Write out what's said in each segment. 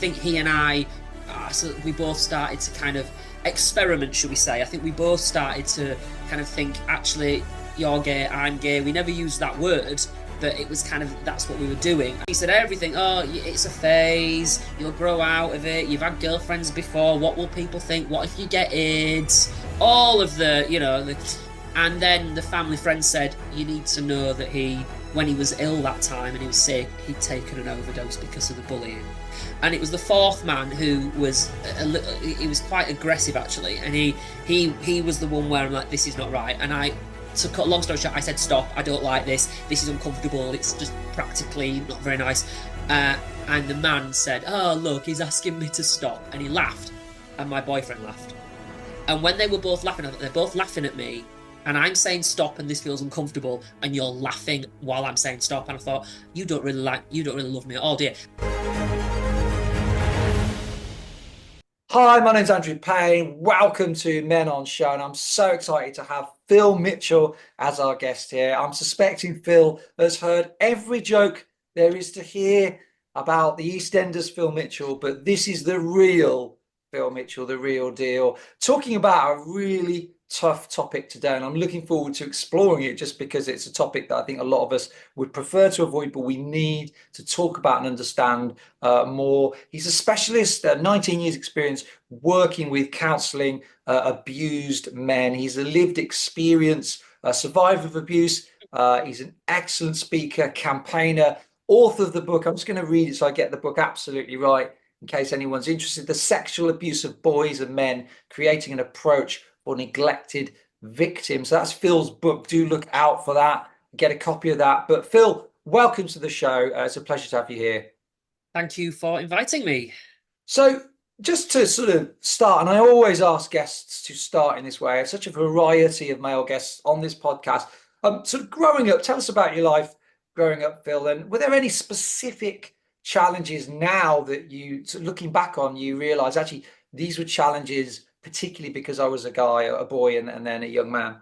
think he and I, so we both started to kind of experiment, should we say. I think we both started to kind of think, actually, you're gay, I'm gay. We never used that word, but it was kind of, that's what we were doing. He said everything, oh, it's a phase, you'll grow out of it, you've had girlfriends before, what will people think, what if you get AIDS, all of the, and then the family friend said, you need to know that when he was ill that time and he was sick, he'd taken an overdose because of the bullying. And it was the fourth man who was he was quite aggressive, actually, and he was the one where I'm like, this is not right. And to cut a long story short, I said, stop, I don't like this is uncomfortable, it's just practically not very nice. And the man said, oh, look, he's asking me to stop. And he laughed, and my boyfriend laughed. And when they were both laughing, they're both laughing at me, and I'm saying stop, and this feels uncomfortable, and you're laughing while I'm saying stop. And I thought, you don't really love me at all, dear. Hi, my name's Andrew Payne. Welcome to Men On Show, and I'm so excited to have Phil Mitchell as our guest here. I'm suspecting Phil has heard every joke there is to hear about the EastEnders Phil Mitchell, but this is the real Phil Mitchell, the real deal, talking about a really tough topic today, and I'm looking forward to exploring it just because it's a topic that I think a lot of us would prefer to avoid, but we need to talk about and understand more. He's a specialist, 19 years experience working with counselling abused men. He's a lived experience survivor of abuse. He's an excellent speaker, campaigner, author of the book. I'm just going to read it so I get the book absolutely right in case anyone's interested. The Sexual Abuse of Boys and Men, Creating an Approach for Neglected Victims. So that's Phil's book. Do look out for that. Get a copy of that. But Phil, welcome to the show. It's a pleasure to have you here. Thank you for inviting me. So just to sort of start, and I always ask guests to start in this way, I have such a variety of male guests on this podcast. Sort of growing up, tell us about your life growing up, Phil, and were there any specific challenges now that you, looking back on, you realise actually these were challenges particularly because I was a guy, a boy, and then a young man?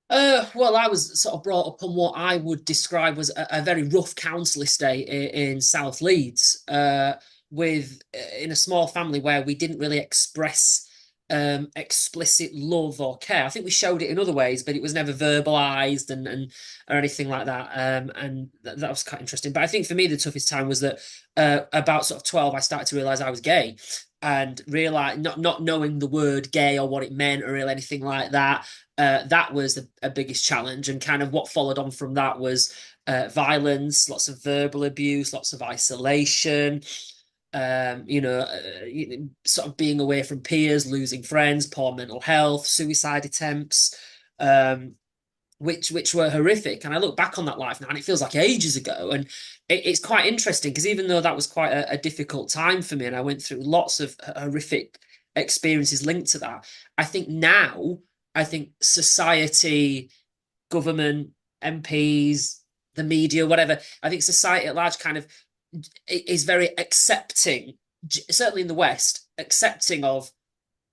Well, I was sort of brought up on what I would describe as a very rough council estate in South Leeds, in a small family where we didn't really express explicit love or care. I think we showed it in other ways, but it was never verbalized and or anything like that. And that was quite interesting. But I think for me, the toughest time was that about sort of 12, I started to realize I was gay. And realize not knowing the word gay or what it meant or really anything like that. That was a biggest challenge, and kind of what followed on from that was violence, lots of verbal abuse, lots of isolation. Sort of being away from peers, losing friends, poor mental health, suicide attempts. Which were horrific. And I look back on that life now and it feels like ages ago. And it's quite interesting because even though that was quite a difficult time for me and I went through lots of horrific experiences linked to that, I think society, government, MPs, the media, whatever, I think society at large kind of is very accepting, certainly in the West, accepting of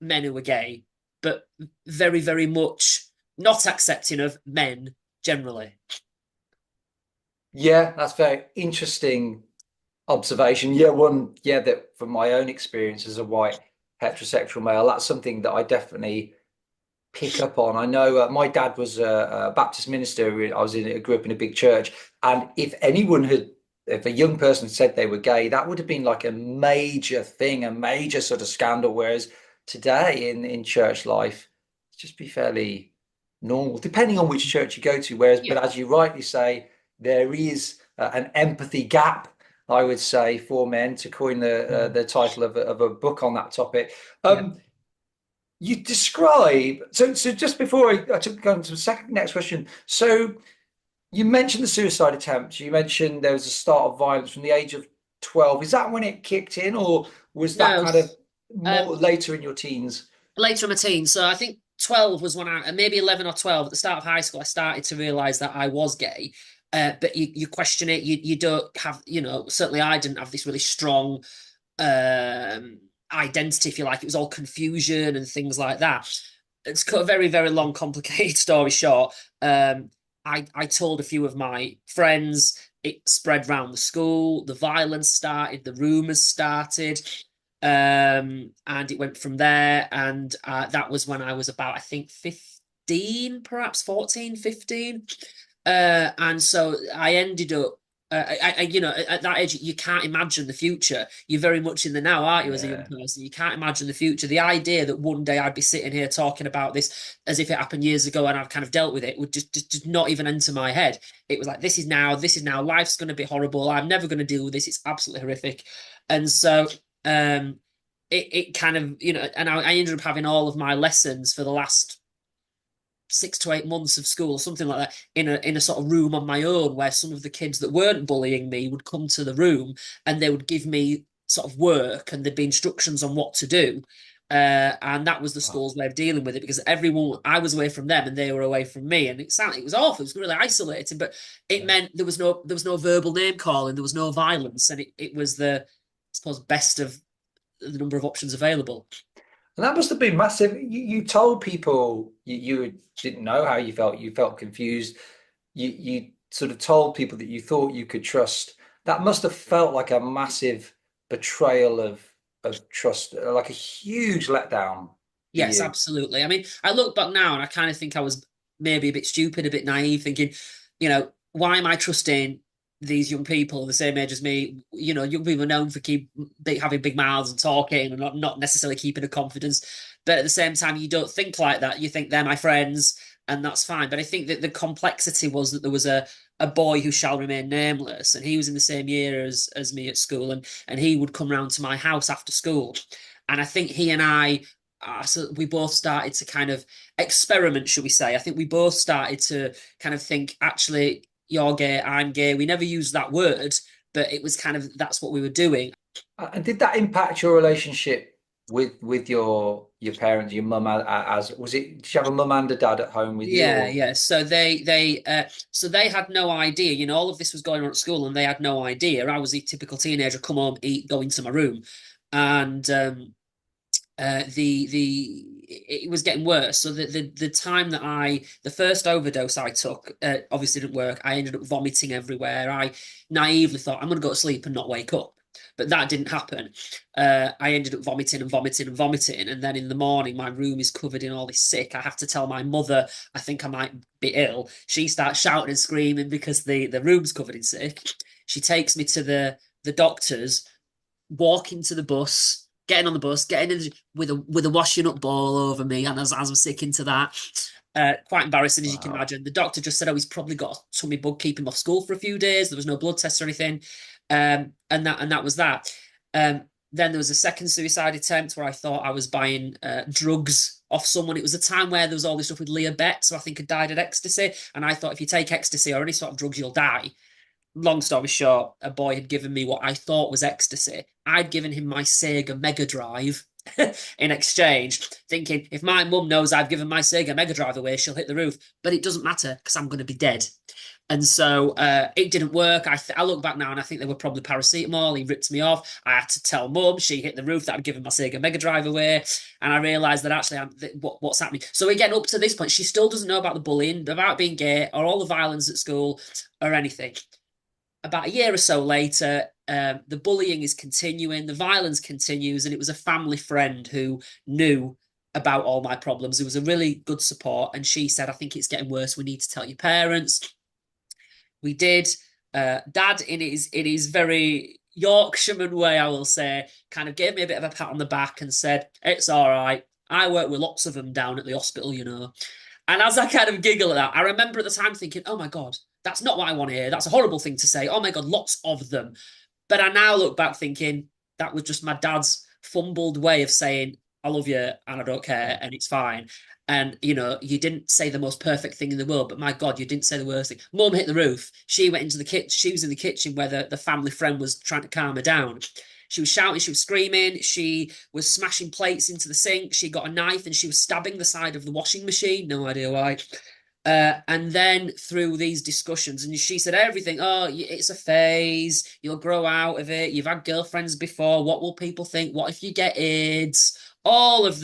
men who are gay, but very, very much not accepting of men generally. Yeah, that's very interesting observation. Yeah, that from my own experience as a white heterosexual male, that's something that I definitely pick up on. I know my dad was a Baptist minister. I grew up in a big church, and if a young person said they were gay, that would have been like a major thing, a major sort of scandal. Whereas today in church life, it's just be fairly normal, depending on which church you go to. But as you rightly say, there is an empathy gap, I would say, for men, to coin the title of a book on that topic. You describe, so just before I took going to the next question. So you mentioned the suicide attempt. You mentioned there was a start of violence from the age of 12. Is that when it kicked in, or was that kind of more later in your teens? Later in my teens. So I think 12 was when maybe 11 or 12, at the start of high school, I started to realize that I was gay. But you question it. You don't have, certainly I didn't have this really strong identity, if you like. It was all confusion and things like that. It's cut a very, very long, complicated story short. I told a few of my friends it spread round the school. The violence started. The rumours started. And it went from there. And that was when I was about, I think, 15, perhaps 14, 15. And so I ended up, at that age, you can't imagine the future. You're very much in the now, aren't you, as a young Yeah. person? You can't imagine the future. The idea that one day I'd be sitting here talking about this as if it happened years ago and I've kind of dealt with it would just not even enter my head. It was like, this is now, life's going to be horrible. I'm never going to deal with this. It's absolutely horrific. And so, it kind of, and I ended up having all of my lessons for the last 6 to 8 months of school, something like that, in a sort of room on my own, where some of the kids that weren't bullying me would come to the room and they would give me sort of work and there'd be instructions on what to do. And that was the Wow. school's way of dealing with it, because everyone, I was away from them and they were away from me, and it was awful. It was really isolating, but it Yeah. meant there was no verbal name calling, there was no violence, and it was the, I suppose, best of the number of options available. And that must have been massive. You told people you didn't know how you felt. You felt confused. You sort of told people that you thought you could trust. That must have felt like a massive betrayal of trust, like a huge letdown for Yes, you. absolutely. I mean, I look back now and I kind of think I was maybe a bit stupid, a bit naive, thinking, why am I trusting these young people the same age as me? Young people are known for having big mouths and talking and not necessarily keeping a confidence. But at the same time, you don't think like that. You think they're my friends, and that's fine. But I think that the complexity was that there was a boy who shall remain nameless, and he was in the same year as me at school, and he would come round to my house after school. And I think he and I, so we both started to kind of experiment, should we say. I think we both started to kind of think, actually, you're gay, I'm gay. We never used that word, but it was kind of, that's what we were doing. And did that impact your relationship with your parents, your mum as was it? Did you have a mum and a dad at home with you, Yeah, or yeah. So they had no idea. All of this was going on at school, and they had no idea. I was a typical teenager, come home, eat, go into my room, and it was getting worse. So the time that the first overdose I took, obviously didn't work. I ended up vomiting everywhere. I naively thought I'm going to go to sleep and not wake up, but that didn't happen. I ended up vomiting and vomiting and vomiting, and then in the morning my room is covered in all this sick. I have to tell my mother I think I might be ill. She starts shouting and screaming because the room's covered in sick. She takes me to the doctors, walking to the bus, getting on the bus, getting in with a washing up ball over me, and as I'm sick into that. Quite embarrassing, as you can wow. imagine. The doctor just said, "Oh, he's probably got a tummy bug, keep him off school for a few days." There was no blood tests or anything, and that was that. Then there was a second suicide attempt where I thought I was buying drugs off someone. It was a time where there was all this stuff with Leah Betts, who I think had died of ecstasy, and I thought if you take ecstasy or any sort of drugs, you'll die. Long story short, a boy had given me what I thought was ecstasy. I'd given him my Sega Mega Drive in exchange, thinking if my mum knows I've given my Sega Mega Drive away, she'll hit the roof. But it doesn't matter because I'm going to be dead. And so it didn't work. I look back now and I think they were probably paracetamol. He ripped me off. I had to tell mum. She hit the roof that I'd given my Sega Mega Drive away. And I realised that actually what's happening. So again, up to this point, she still doesn't know about the bullying, about being gay, or all the violence at school, or anything. About a year or so later, the bullying is continuing, the violence continues, and it was a family friend who knew about all my problems. It was a really good support, and she said, "I think it's getting worse. We need to tell your parents." We did. Dad, in his very Yorkshireman way, I will say, kind of gave me a bit of a pat on the back and said, "It's all right. I work with lots of them down at the hospital." And as I kind of giggle at that, I remember at the time thinking, "Oh my God, that's not what I want to hear. That's a horrible thing to say. Oh my God, lots of them." But I now look back thinking that was just my dad's fumbled way of saying, "I love you and I don't care and it's fine." And you didn't say the most perfect thing in the world, but my God, you didn't say the worst thing. Mum hit the roof. She went into the kitchen. She was in the kitchen where the family friend was trying to calm her down. She was shouting, she was screaming, she was smashing plates into the sink. She got a knife and she was stabbing the side of the washing machine. No idea why. And then through these discussions, and she said everything. Oh, it's a phase. You'll grow out of it. You've had girlfriends before. What will people think? What if you get AIDS? All of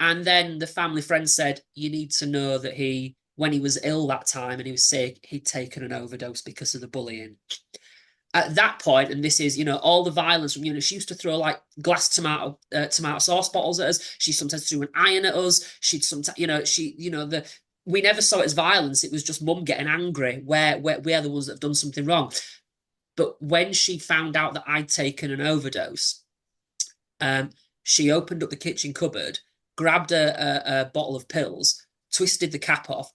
and then the family friend said, "You need to know that he when he was ill that time and he was sick, he'd taken an overdose because of the bullying. At that point, and this is, all the violence from, she used to throw like glass tomato sauce bottles at us. She sometimes threw an iron at us. She'd sometimes, we never saw it as violence. It was just mum getting angry where we're the ones that have done something wrong. But when she found out that I'd taken an overdose, she opened up the kitchen cupboard, grabbed a bottle of pills, twisted the cap off,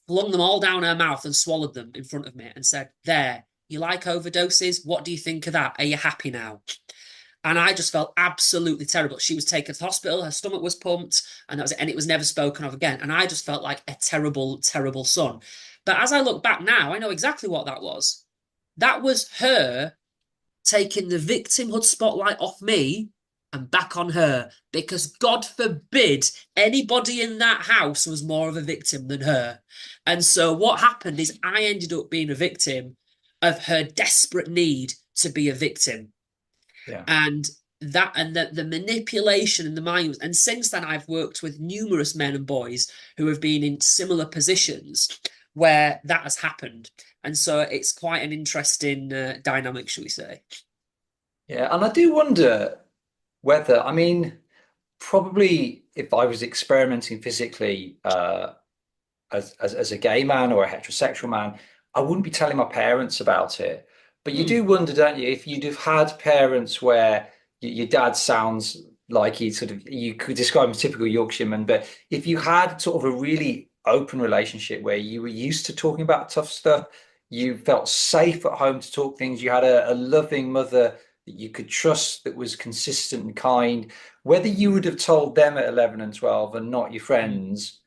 flung them all down her mouth and swallowed them in front of me and said, "There, you like overdoses? What do you think of that? Are you happy now?" And I just felt absolutely terrible. She was taken to the hospital, her stomach was pumped, and that was it. And it was never spoken of again. And I just felt like a terrible, terrible son. But as I look back now, I know exactly what that was. That was her taking the victimhood spotlight off me and back on her, because God forbid anybody in that house was more of a victim than her. And so what happened is I ended up being a victim of her desperate need to be a victim. Yeah. And the manipulation and the mind. And since then, I've worked with numerous men and boys who have been in similar positions where that has happened. And so it's quite an interesting dynamic, shall we say. Yeah, and I do wonder whether, I mean, probably if I was experimenting physically as a gay man or a heterosexual man, I wouldn't be telling my parents about it. But you do wonder, don't you, if you'd have had parents where your dad sounds like he sort of, you could describe him as a typical Yorkshireman, but if you had sort of a really open relationship where you were used to talking about tough stuff, you felt safe at home to talk things, you had a loving mother that you could trust that was consistent and kind, whether you would have told them at 11 and 12 and not your friends.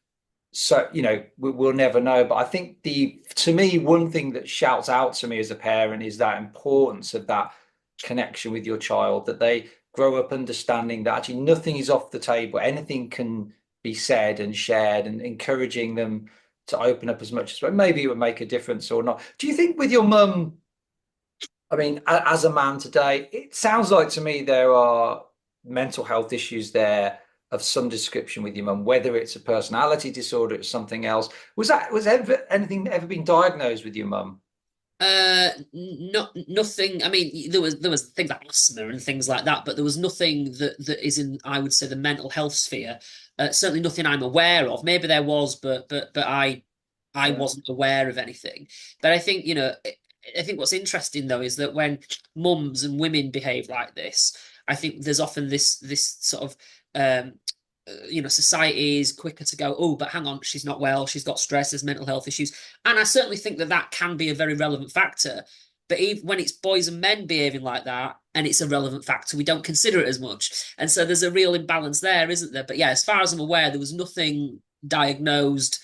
So, we'll never know. But I think to me, one thing that shouts out to me as a parent is that importance of that connection with your child, that they grow up understanding that actually nothing is off the table. Anything can be said and shared, and encouraging them to open up as much as, but maybe it would make a difference or not. Do you think with your mum, I mean, as a man today, it sounds like to me there are mental health issues there of some description with your mum, whether it's a personality disorder, it's something else. Was ever anything ever been diagnosed with your mum? Not nothing. I mean, there was things like asthma and things like that, but there was nothing that is in, I would say, the mental health sphere. Certainly nothing I'm aware of. Maybe there was, but I Yeah. wasn't aware of anything. But I think, I think what's interesting though is that when mums and women behave like this, I think there's often this sort of society is quicker to go, oh, but hang on, she's not well, she's got stress, there's mental health issues. And I certainly think that can be a very relevant factor. But even when it's boys and men behaving like that, and it's a relevant factor, we don't consider it as much. And so there's a real imbalance there, isn't there? But yeah, as far as I'm aware, there was nothing diagnosed,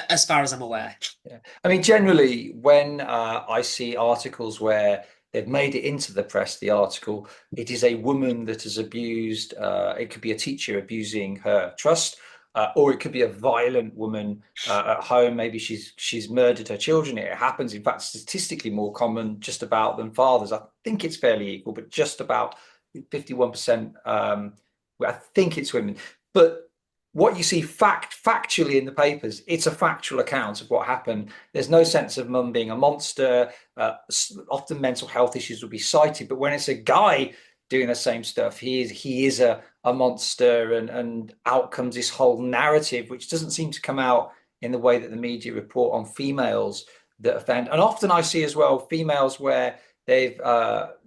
as far as I'm aware. Yeah. I mean, generally, when I see articles where they've made it into the press, the article, it is a woman that has abused, it could be a teacher abusing her trust, or it could be a violent woman at home. Maybe she's murdered her children. It happens, in fact, statistically more common just about than fathers. I think it's fairly equal, but just about 51%. I think it's women. But what you see factually in the papers, it's a factual account of what happened. There's no sense of mum being a monster. Often mental health issues will be cited, but when it's a guy doing the same stuff, he is a monster, and out comes this whole narrative, which doesn't seem to come out in the way that the media report on females that offend. And often I see as well females where they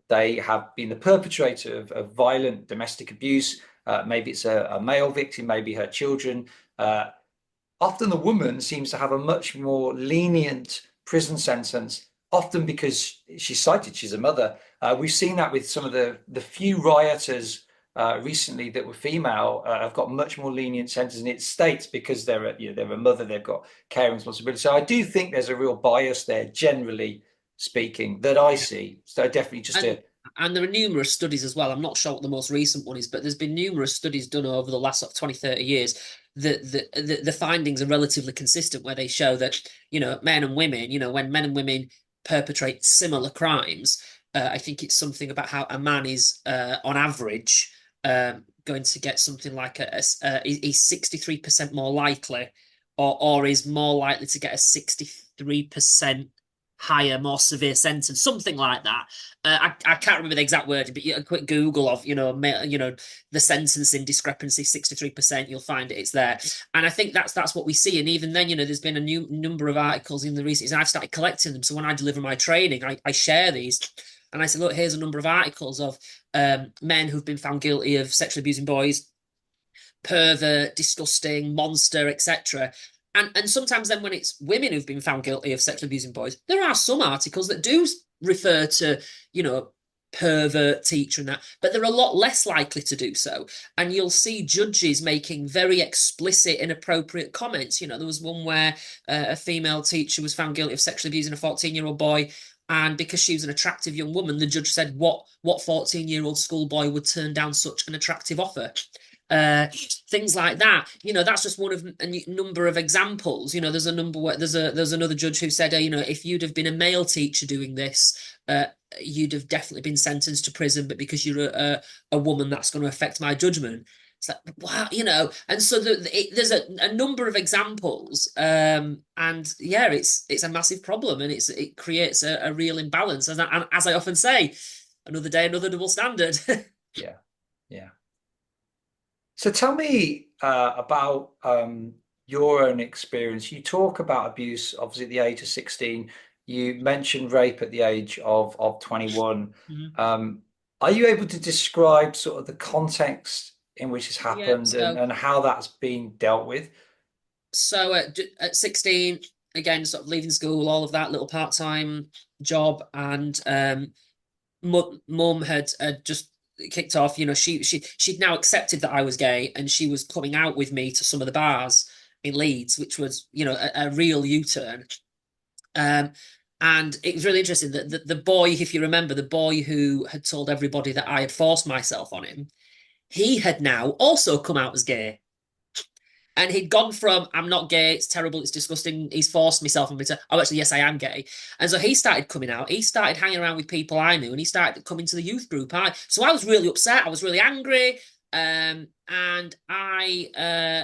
have been the perpetrator of violent domestic abuse. Maybe it's a male victim, maybe her children. Often the woman seems to have a much more lenient prison sentence, often because she's cited, she's a mother. We've seen that with some of the few rioters recently that were female have got much more lenient sentences, and it states because they're a mother, they've got care responsibility. So I do think there's a real bias there, generally speaking, that I see. So definitely just And a and there are numerous studies as well. I'm not sure what the most recent one is, but there's been numerous studies done over the last sort of 20, 30 years that the findings are relatively consistent, where they show that, men and women, when men and women perpetrate similar crimes, I think it's something about how a man is, on average, going to get something like he's 63% more likely or is more likely to get a 63% higher, more severe sentence, something like that. I can't remember the exact word, but a quick Google of the sentencing discrepancy 63%, you'll find it's there. And I think that's what we see. And even then, there's been a new number of articles in the recent, and I've started collecting them. So when I deliver my training, I share these. And I say, look, here's a number of articles of men who've been found guilty of sexually abusing boys, pervert, disgusting, monster, etc. And sometimes then when it's women who've been found guilty of sexually abusing boys, there are some articles that do refer to, pervert, teacher and that, but they're a lot less likely to do so. And you'll see judges making very explicit, inappropriate comments. There was one where a female teacher was found guilty of sexually abusing a 14-year-old boy. And because she was an attractive young woman, the judge said, what 14-year-old schoolboy would turn down such an attractive offer? Things like that. That's just one of a number of examples. There's a number where there's another judge who said, if you'd have been a male teacher doing this, you'd have definitely been sentenced to prison, but because you're a woman, that's going to affect my judgment. It's like, wow, and so there's a number of examples, and yeah, it's a massive problem, and it creates a real imbalance. And as I often say, another day, another double standard. Yeah, yeah. So tell me about your own experience. You talk about abuse, obviously, at the age of 16. You mentioned rape at the age of 21. Mhm. Are you able to describe sort of the context in which this Yeah, happened so and how that's been dealt with? so at 16, again, sort of leaving school, all of that little part-time job, and mum had just kicked off. She'd now accepted that I was gay, and she was coming out with me to some of the bars in Leeds, which was a real U-turn. And it was really interesting that the boy, if you remember, the boy who had told everybody that I had forced myself on him, he had now also come out as gay. And he'd gone from, I'm not gay, it's terrible, it's disgusting, he's forced myself on me to, oh, actually, yes, I am gay. And so he started coming out, he started hanging around with people I knew, and he started coming to the youth group. So I was really upset, I was really angry. And I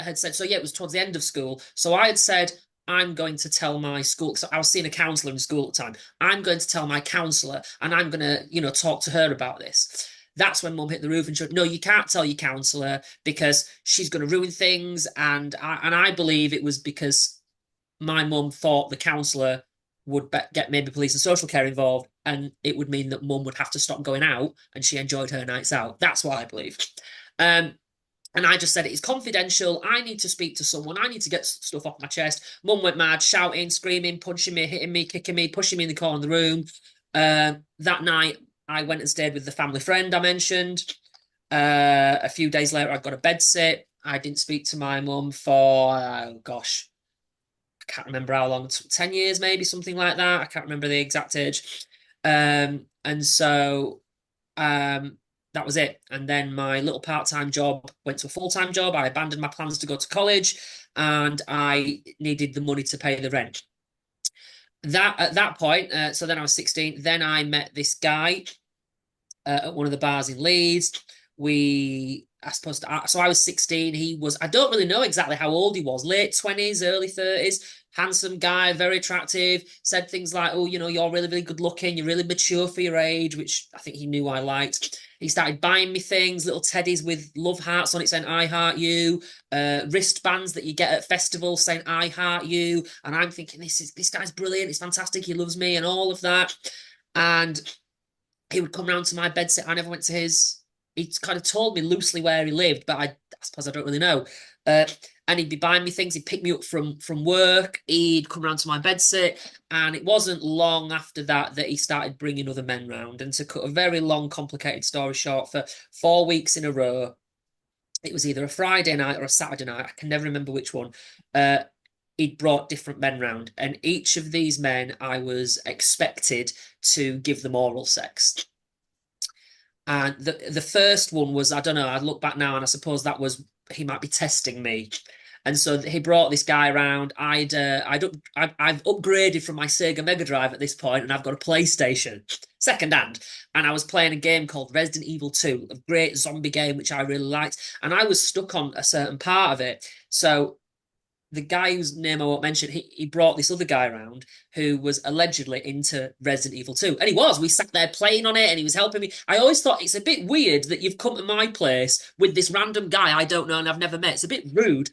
had said, so yeah, it was towards the end of school. So I had said, I'm going to tell my school, so I was seeing a counsellor in school at the time. I'm going to tell my counsellor, and I'm going to, talk to her about this. That's when mum hit the roof and said, no, you can't tell your counsellor because she's going to ruin things. And I believe it was because my mum thought the counsellor would get maybe police and social care involved, and it would mean that mum would have to stop going out, and she enjoyed her nights out. That's what I believe. And I just said, it's confidential. I need to speak to someone. I need to get stuff off my chest. Mum went mad, shouting, screaming, punching me, hitting me, kicking me, pushing me in the corner of the room. That night, I went and stayed with the family friend I mentioned. A few days later, I got a bed sit. I didn't speak to my mum for, gosh, I can't remember how long, 10 years maybe, something like that. I can't remember the exact age. And so that was it. And then my little part-time job went to a full-time job. I abandoned my plans to go to college, and I needed the money to pay the rent. At that point, so then I was 16. Then I met this guy at one of the bars in Leeds. So I was 16. He was, I don't really know exactly how old he was, late 20s, early 30s, handsome guy, very attractive, said things like, oh, you're really, really good looking, you're really mature for your age, which I think he knew I liked. He started buying me things, little teddies with love hearts on it saying, I heart you, wristbands that you get at festivals saying, I heart you. And I'm thinking, this guy's brilliant, it's fantastic, he loves me and all of that. And he would come round to my bed sit. I never went to his. He kind of told me loosely where he lived, but I suppose I don't really know. And he'd be buying me things. He'd pick me up from work. He'd come round to my bed sit. And it wasn't long after that he started bringing other men round. And to cut a very long, complicated story short, for 4 weeks in a row, it was either a Friday night or a Saturday night. I can never remember which one. He'd brought different men round, and each of these men I was expected to give them oral sex. And the first one was, I don't know, I look back now and I suppose that was, he might be testing me. And so he brought this guy around. I've upgraded from my Sega Mega Drive at this point, and I've got a PlayStation second hand. And I was playing a game called Resident Evil 2, a great zombie game which I really liked. And I was stuck on a certain part of it. So the guy whose name I won't mention, he brought this other guy around who was allegedly into Resident Evil 2. And he was. We sat there playing on it and he was helping me. I always thought it's a bit weird that you've come to my place with this random guy I don't know and I've never met. It's a bit rude.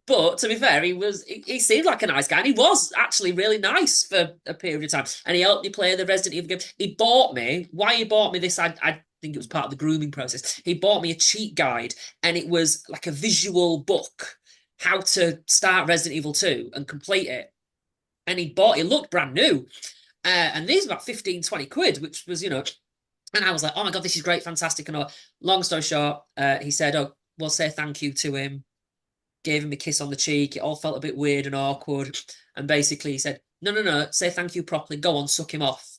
But to be fair, he seemed like a nice guy, and he was actually really nice for a period of time. And he helped me play the Resident Evil game. He bought me. Why he bought me this? I think it was part of the grooming process. He bought me a cheat guide, and it was like a visual book how to start Resident Evil 2 and complete it. And he bought it. Looked brand new, and these were about 15, 20 quid, which was And I was like, oh my god, this is great, fantastic. And all. Long story short, he said, oh, we'll say thank you to him, gave him a kiss on the cheek. It all felt a bit weird and awkward. And basically he said, no, no, no, say thank you properly. Go on, suck him off.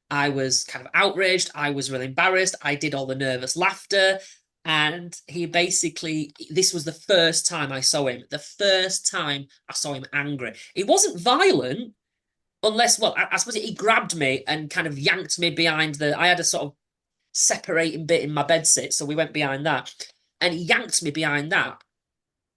I was kind of outraged. I was really embarrassed. I did all the nervous laughter. And he basically, this was the first time I saw him, the first time I saw him angry. He wasn't violent, unless, well, I suppose he grabbed me and kind of yanked me behind I had a sort of separating bit in my bedsit. So we went behind that. And he yanked me behind that.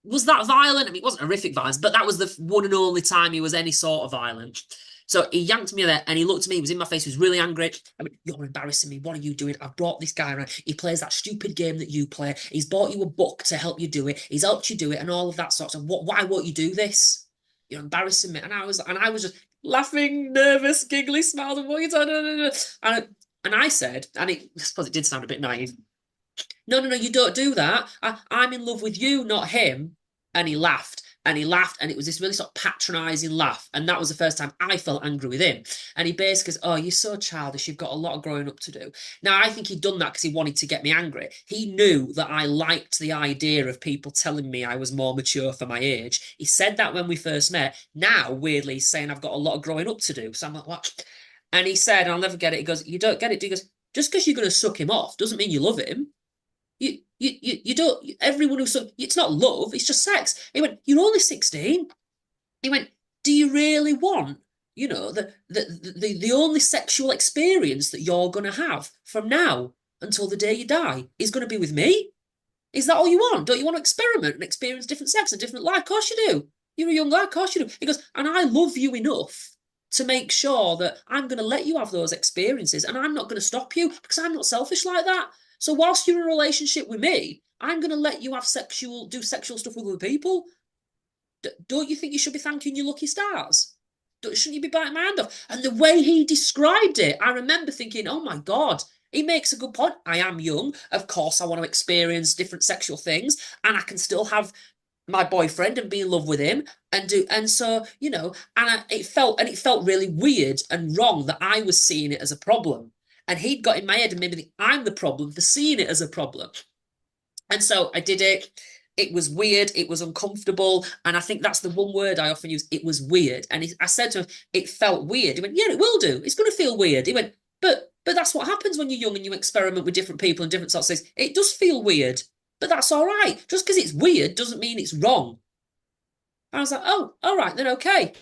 Was that violent? I mean, it wasn't horrific violence, but that was the one and only time he was any sort of violent. So he yanked me there and he looked at me, he was in my face, he was really angry. I mean, you're embarrassing me. What are you doing? I've brought this guy around. He plays that stupid game that you play. He's bought you a book to help you do it. He's helped you do it and all of that sort of why won't you do this? You're embarrassing me. And I was just laughing, nervous, giggly, smiled, and what you doing? And I said, and I suppose it did sound a bit naive. No, no, no, you don't do that. I'm in love with you, not him. And he laughed and he laughed. And it was this really sort of patronizing laugh. And that was the first time I felt angry with him. And he basically says, oh, you're so childish. You've got a lot of growing up to do. Now, I think he'd done that because he wanted to get me angry. He knew that I liked the idea of people telling me I was more mature for my age. He said that when we first met. Now, weirdly, he's saying I've got a lot of growing up to do. So I'm like, what? And he said, and I'll never get it. He goes, you don't get it. He goes, just because you're going to suck him off doesn't mean you love him. You don't, everyone who's, it's not love, it's just sex. He went, you're only 16. He went, do you really want, the only sexual experience that you're going to have from now until the day you die is going to be with me? Is that all you want? Don't you want to experiment and experience different sex and different life? Of course you do. You're a young guy, of course you do. He goes, and I love you enough to make sure that I'm going to let you have those experiences and I'm not going to stop you because I'm not selfish like that. So whilst you're in a relationship with me, I'm going to let you have do sexual stuff with other people. Don't you think you should be thanking your lucky stars? Shouldn't you be biting my hand off? And the way he described it, I remember thinking, oh my God, he makes a good point. I am young. Of course, I want to experience different sexual things and I can still have my boyfriend and be in love with him and so it felt really weird and wrong that I was seeing it as a problem. And he'd got in my head and maybe think I'm the problem for seeing it as a problem. And so I did it. It was weird. It was uncomfortable. And I think that's the one word I often use. It was weird. And I said to him, it felt weird. He went, yeah, it will do. It's going to feel weird. He went, but that's what happens when you're young and you experiment with different people and different sorts of things. It does feel weird, but that's all right. Just because it's weird doesn't mean it's wrong. I was like, oh, all right, then okay.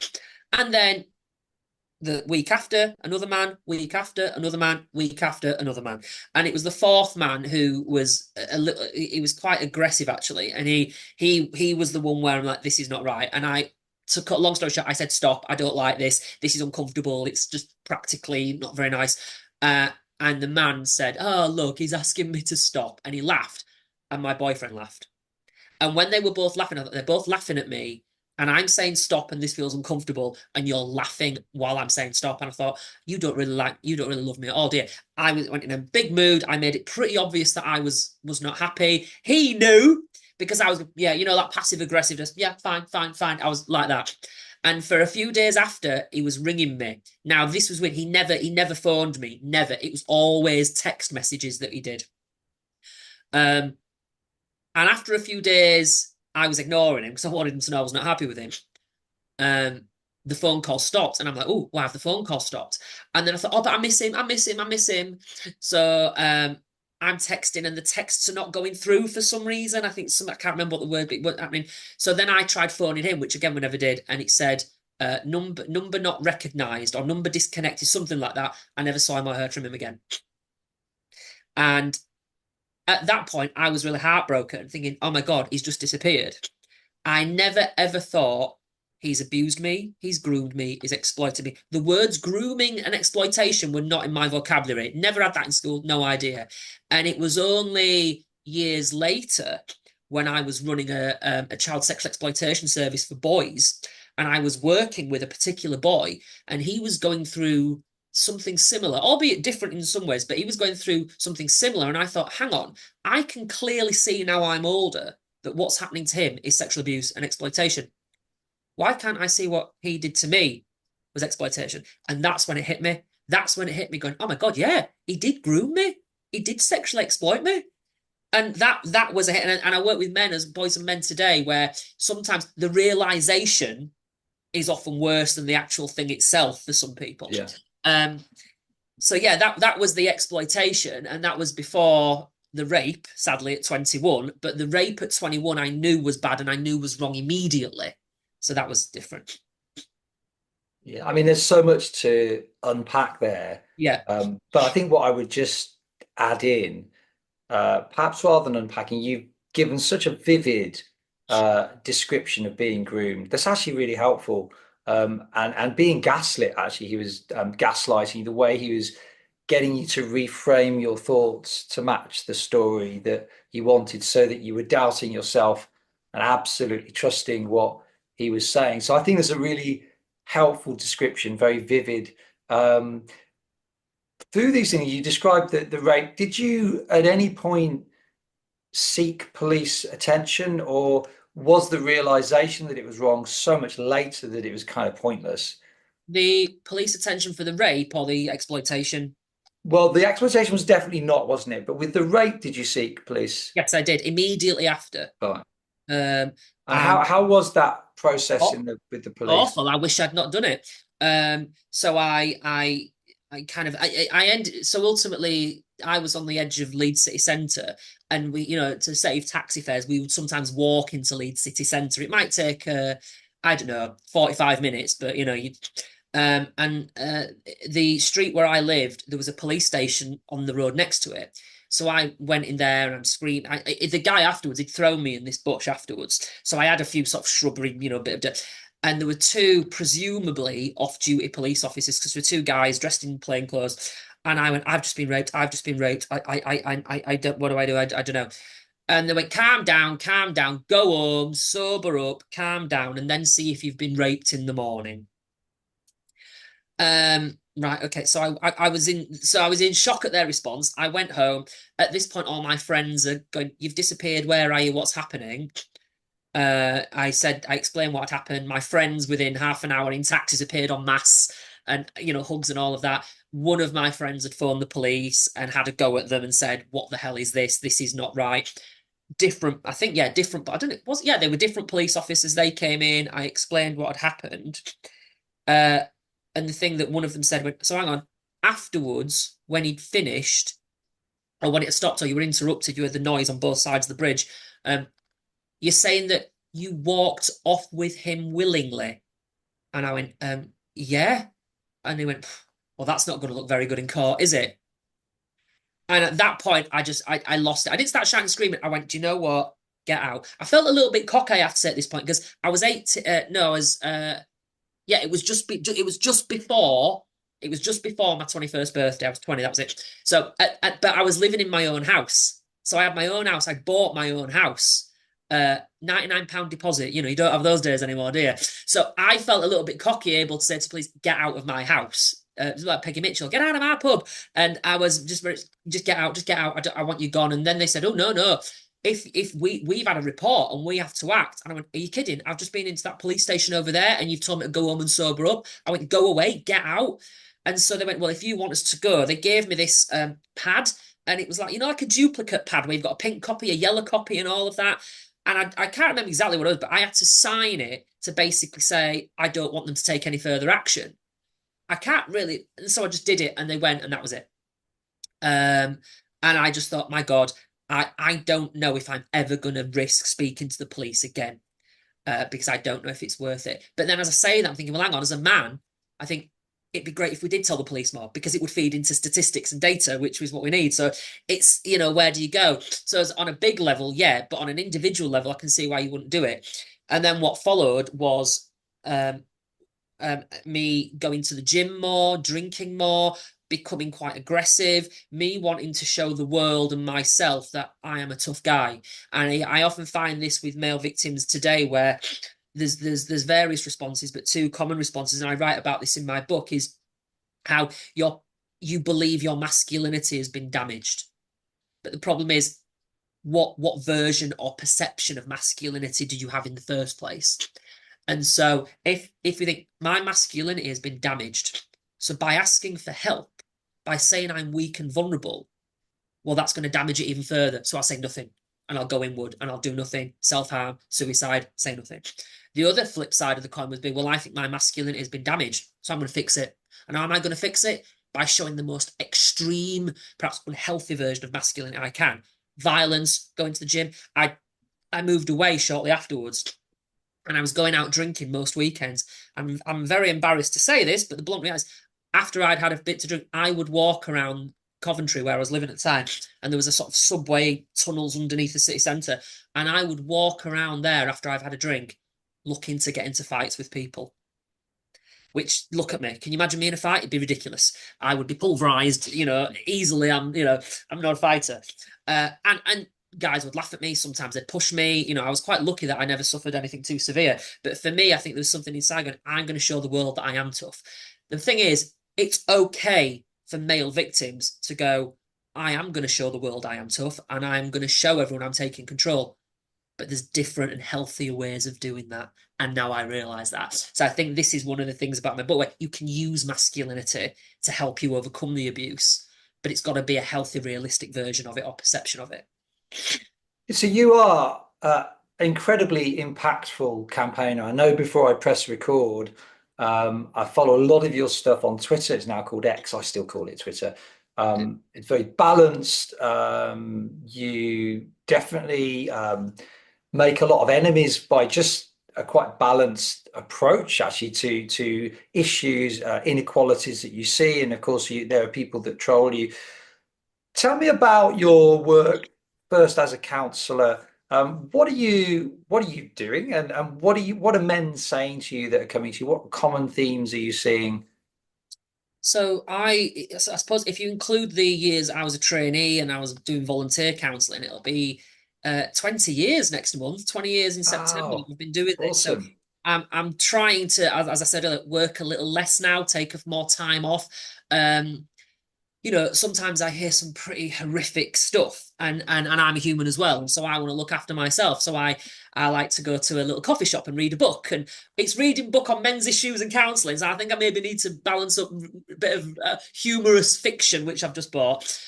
And then the week after, another man, week after, another man, week after, another man. And it was the fourth man who was he was quite aggressive actually. And he was the one where I'm like, this is not right. And to cut a long story short, I said, stop, I don't like this. This is uncomfortable. It's just practically not very nice. And the man said, oh, look, he's asking me to stop. And he laughed. And my boyfriend laughed. And when they were both laughing, they're both laughing at me. And I'm saying stop, and this feels uncomfortable, and you're laughing while I'm saying stop. And I thought, you don't really love me at all, dear. Went in a big mood. I made it pretty obvious that I was not happy. He knew because I was, that passive aggressiveness. Yeah, fine. I was like that. And for a few days after, he was ringing me. Now, this was when he never phoned me. Never. It was always text messages that he did. And after a few days, I was ignoring him because I wanted him to know I was not happy with him. The phone call stopped, and I'm like, oh, why have the phone call stopped? And then I thought, oh, but I miss him. So I'm texting, and the texts are not going through for some reason. I can't remember what the word was happening. So then I tried phoning him, which again we never did, and it said number not recognised or number disconnected, something like that. I never saw him or heard from him again. And at that point, I was really heartbroken, thinking, oh my God, he's just disappeared. I never ever thought he's abused me, he's groomed me, he's exploited me. The words grooming and exploitation were not in my vocabulary. Never had that in school, no idea. And it was only years later when I was running a child sexual exploitation service for boys, and I was working with a particular boy, and he was going through something similar, albeit different in some ways, but he was going through something similar. And I thought, hang on, I can clearly see now I'm older that what's happening to him is sexual abuse and exploitation. Why can't I see what he did to me was exploitation? And that's when it hit me. That's when it hit me going, oh my God, yeah, he did groom me. He did sexually exploit me. And that was a hit. And I work with men as boys and men today, where sometimes the realization is often worse than the actual thing itself for some people. Yeah. So yeah, that was the exploitation, and that was before the rape, sadly, at 21. But the rape at 21 I knew was bad and I knew was wrong immediately. So that was different. Yeah, I mean, there's so much to unpack there. Yeah. But I think what I would just add in, perhaps rather than unpacking, you've given such a vivid description of being groomed. That's actually really helpful. And being gaslit, actually, he was gaslighting the way he was getting you to reframe your thoughts to match the story that you wanted, so that you were doubting yourself and absolutely trusting what he was saying. So I think there's a really helpful description, very vivid. Through these things, you described the rape. Did you at any point seek police attention, or was the realization that it was wrong so much later that it was kind of pointless? The police attention for the rape or the exploitation? Well, the exploitation was definitely not, wasn't it? But with the rape, did you seek police? Yes, I did immediately after. Right. Um, And and how was that process oh, in the with the police? awful. I wish I'd not done it. So I kind of I ended. So ultimately, I was on the edge of Leeds city centre, and we, to save taxi fares, we would sometimes walk into Leeds city centre. It might take, I don't know, 45 minutes, but you. And the street where I lived, there was a police station on the road next to it. So I went in there and screamed. The guy afterwards, he'd thrown me in this bush afterwards. So I had a few sort of shrubbery, a bit of dirt. And there were two presumably off-duty police officers, because there were two guys dressed in plain clothes. And I went, I've just been raped. I've just been raped. I don't, what do I do? I don't know. And they went, calm down, go home, sober up, calm down, and then see if you've been raped in the morning. Right, okay. So I was in shock at their response. I went home. At this point, all my friends are going, "You've disappeared. Where are you? What's happening?" I explained what had happened. My friends, within half an hour in taxis, appeared en masse, and hugs and all of that. One of my friends had phoned the police and had a go at them and said, "What the hell is this? This is not right." Different, I think, yeah, different. But I don't know. Yeah, they were different police officers. They came in. I explained what had happened. And the thing that one of them said, went, so hang on, afterwards, when he'd finished, or when it stopped, or you were interrupted, you heard the noise on both sides of the bridge. You're saying that you walked off with him willingly? And I went, yeah. And he went, well, that's not going to look very good in court, is it? And at that point, I lost it. I didn't start shouting and screaming. I went, do you know what? Get out. I felt a little bit cocky, I have to say, at this point, because I was yeah, it was just before my 21st birthday. I was 20, that was it. So but I was living in my own house. So I had my own house. I bought my own house. £99 deposit. You don't have those days anymore, do you? So I felt a little bit cocky, able to say to police, get out of my house. It was like Peggy Mitchell, get out of my pub. And I was just get out, I want you gone. And then they said, oh, no. If we've had a report and we have to act. And I went, are you kidding? I've just been into that police station over there and you've told me to go home and sober up. I went, go away, get out. And so they went, well, if you want us to go, they gave me this pad, and it was like a duplicate pad where you've got a pink copy, a yellow copy, and all of that. And I can't remember exactly what it was, but I had to sign it to basically say I don't want them to take any further action. I can't really, and so I just did it, and they went, and that was it. And I just thought, my God, I don't know if I'm ever going to risk speaking to the police again, because I don't know if it's worth it. But then as I say that, I'm thinking, well, hang on, as a man, I think it'd be great if we did tell the police more, because it would feed into statistics and data, which is what we need. So it's, where do you go? So on a big level, yeah, but on an individual level, I can see why you wouldn't do it. And then what followed was um, me going to the gym more, drinking more, becoming quite aggressive, me wanting to show the world and myself that I am a tough guy. And I often find this with male victims today, where there's various responses, but two common responses, and I write about this in my book, is how you believe your masculinity has been damaged. But the problem is, what version or perception of masculinity do you have in the first place? And so if we think my masculinity has been damaged, so by asking for help, by saying I'm weak and vulnerable, well, that's going to damage it even further. So I'll say nothing and I'll go inward and I'll do nothing, self-harm, suicide, say nothing. The other flip side of the coin would be, well, I think my masculinity has been damaged, so I'm going to fix it. And how am I going to fix it? By showing the most extreme, perhaps unhealthy version of masculinity I can. Violence, going to the gym. I moved away shortly afterwards, and I was going out drinking most weekends. I'm very embarrassed to say this, but the blunt reality is, after I'd had a bit to drink, I would walk around Coventry, where I was living at the time, and there was a sort of subway tunnels underneath the city centre, and I would walk around there after I've had a drink, looking to get into fights with people. Which, look at me, can you imagine me in a fight? It'd be ridiculous. I would be pulverized, easily. I'm not a fighter. And guys would laugh at me. Sometimes they'd push me. I was quite lucky that I never suffered anything too severe. But for me, I think there's something inside going, I'm going to show the world that I am tough. The thing is, it's okay for male victims to go, I am going to show the world I am tough, and I'm going to show everyone I'm taking control. But there's different and healthier ways of doing that. And now I realise that. So I think this is one of the things about my book, where you can use masculinity to help you overcome the abuse, but it's got to be a healthy, realistic version of it or perception of it. So you are incredibly impactful campaigner. I know before I press record, I follow a lot of your stuff on Twitter. It's now called X. I still call it Twitter. It's very balanced. You definitely make a lot of enemies by just a quite balanced approach, actually, to issues, inequalities that you see, and of course, there are people that troll you. Tell me about your work first as a counsellor. What are you doing, and what are men saying to you that are coming to you? What common themes are you seeing? So I suppose if you include the years I was a trainee and I was doing volunteer counselling, it'll be 20 years next month, 20 years in September that Oh, we've been doing this. So awesome. I'm trying to, as I said earlier, work a little less now, take more time off. Um, sometimes I hear some pretty horrific stuff, and I'm a human as well, and so I want to look after myself. So I like to go to a little coffee shop and read a book, and it's reading book on men's issues and counselling. So I think I maybe need to balance up a bit of humorous fiction, which I've just bought.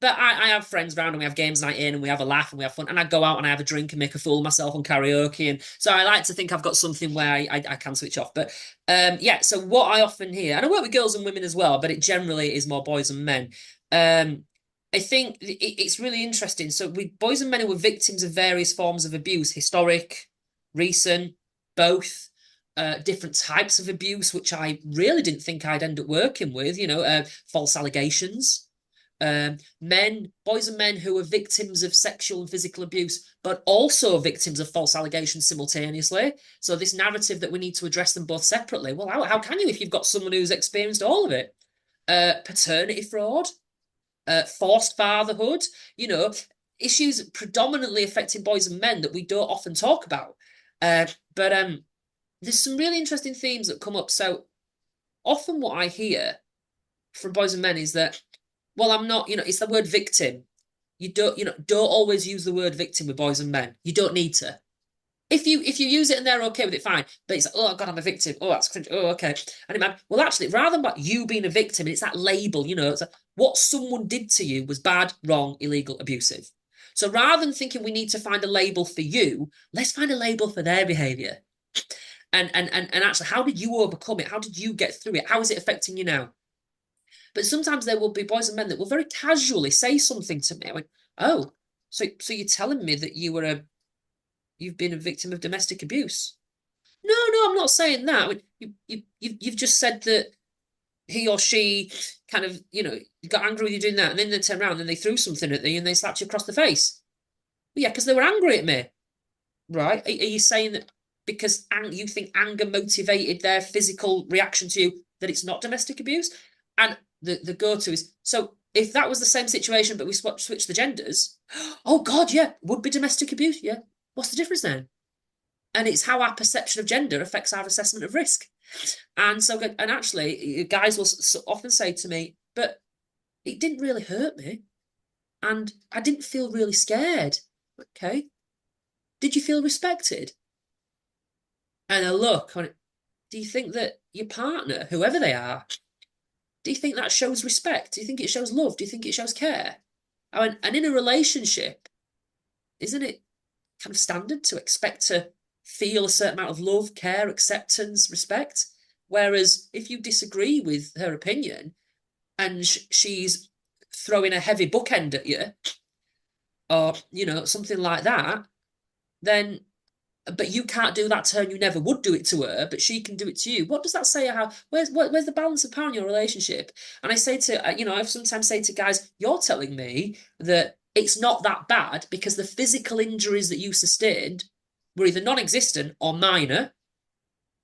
But I have friends around, and we have games night in, and we have a laugh, and we have fun, and I go out and I have a drink and make a fool of myself on karaoke, and so I like to think I've got something where I can switch off. But yeah, so what I often hear, and I work with girls and women as well, but it generally is more boys and men. I think it's really interesting. So with boys and men who were victims of various forms of abuse, historic, recent, both, different types of abuse, which I really didn't think I'd end up working with, false allegations. Boys and men who are victims of sexual and physical abuse, but also victims of false allegations simultaneously. So this narrative that we need to address them both separately. Well, how can you if you've got someone who's experienced all of it? Paternity fraud, forced fatherhood, issues predominantly affecting boys and men that we don't often talk about. But there's some really interesting themes that come up. So often what I hear from boys and men is that, well, I'm not, it's the word victim. Don't always use the word victim with boys and men. You don't need to. If you use it and they're okay with it, fine. But it's like, oh God, I'm a victim. Oh, that's cringe. Oh, okay. And it might, well, actually, rather than about you being a victim, it's that label. It's like, what someone did to you was bad, wrong, illegal, abusive. So rather than thinking we need to find a label for you, let's find a label for their behaviour. And actually, how did you overcome it? How did you get through it? How is it affecting you now? But sometimes there will be boys and men that will very casually say something to me. I went, oh, so you're telling me that you've been a victim of domestic abuse? No, I'm not saying that. I mean, you've just said that he or she kind of, got angry with you doing that, and then they turn around and they threw something at you and they slapped you across the face. Well, yeah, because they were angry at me. Right? Are you saying that because you think anger motivated their physical reaction to you, that it's not domestic abuse? And the go-to is, so if that was the same situation, but we switch the genders, oh God, yeah, would be domestic abuse. Yeah. What's the difference then? And it's how our perception of gender affects our assessment of risk. And so, and actually, guys will often say to me, but it didn't really hurt me. And I didn't feel really scared. Okay. Did you feel respected? And a look on it. Do you think that your partner, whoever they are, do you think that shows respect? Do you think it shows love? Do you think it shows care? And in a relationship, isn't it kind of standard to expect to feel a certain amount of love, care, acceptance, respect? Whereas if you disagree with her opinion and she's throwing a heavy bookend at you, or something like that, then but you can't do that to her and you never would do it to her, but she can do it to you. What does that say? Where's the balance of power in your relationship? And I say to, I sometimes say to guys, you're telling me that it's not that bad because the physical injuries that you sustained were either non-existent or minor,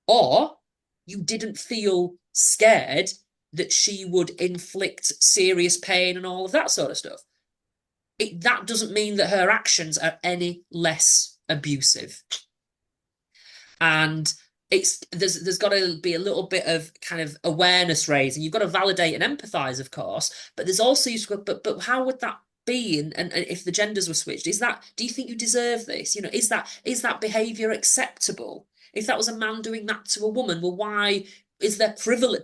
or you didn't feel scared that she would inflict serious pain and all of that sort of stuff. That doesn't mean that her actions are any less abusive. And there's got to be a little bit of kind of awareness raising. You've got to validate and empathize, of course, but there's also but how would that be? And if the genders were switched, do you think you deserve this? Is that behavior acceptable? If that was a man doing that to a woman, well, why is there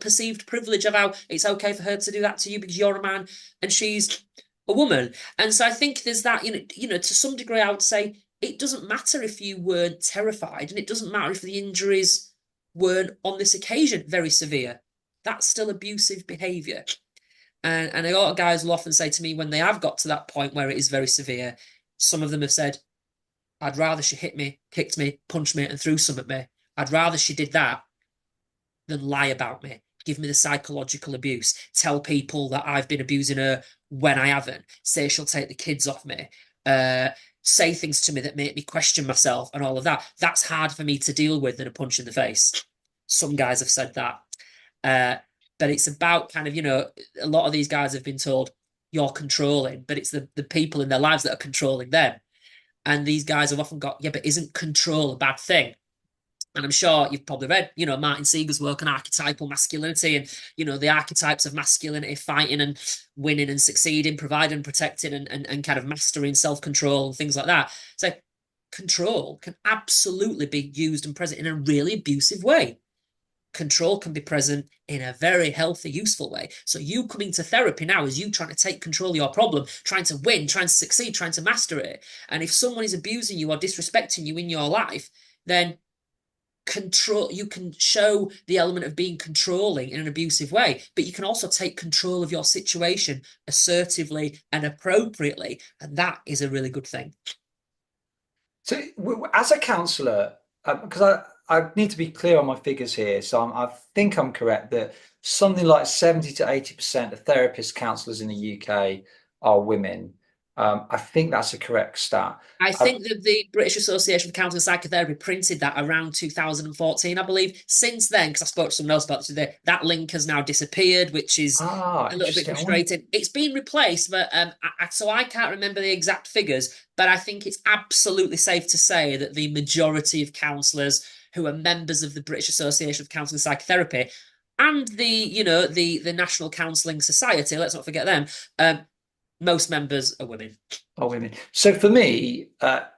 perceived privilege of how it's okay for her to do that to you because you're a man and she's a woman? And so I think there's that, to some degree, I would say it doesn't matter if you weren't terrified, and it doesn't matter if the injuries weren't on this occasion very severe. That's still abusive behaviour. And a lot of guys will often say to me when they have got to that point where it is very severe, some of them have said, I'd rather she hit me, kicked me, punched me, and threw some at me. I'd rather she did that than lie about me, give me the psychological abuse, tell people that I've been abusing her when I haven't, say she'll take the kids off me, say things to me that make me question myself and all of that. That's hard for me to deal with than a punch in the face. Some guys have said that. But it's about kind of, a lot of these guys have been told you're controlling, but it's the people in their lives that are controlling them. And these guys have often got, yeah, but isn't control a bad thing? And I'm sure you've probably read, Martin Seeger's work on archetypal masculinity and, the archetypes of masculinity, fighting and winning and succeeding, providing and protecting and kind of mastering self-control and things like that. So control can absolutely be used and present in a really abusive way. Control can be present in a very healthy, useful way. So you coming to therapy now is you trying to take control of your problem, trying to win, trying to succeed, trying to master it. And if someone is abusing you or disrespecting you in your life, then you can show the element of being controlling in an abusive way, but you can also take control of your situation assertively and appropriately, and that is a really good thing. So as a counsellor, because I need to be clear on my figures here, so I think I'm correct that something like 70 to 80% of therapists, counsellors in the UK are women. I think that's a correct stat. I think that the British Association of Counselling Psychotherapy printed that around 2014, I believe. Since then, because I spoke to someone else about it today, that link has now disappeared, which is a little bit frustrating. It's been replaced, but so I can't remember the exact figures, but I think it's absolutely safe to say that the majority of counsellors who are members of the British Association of Counselling Psychotherapy and the National Counselling Society, let's not forget them, most members are women. Are women. So for me,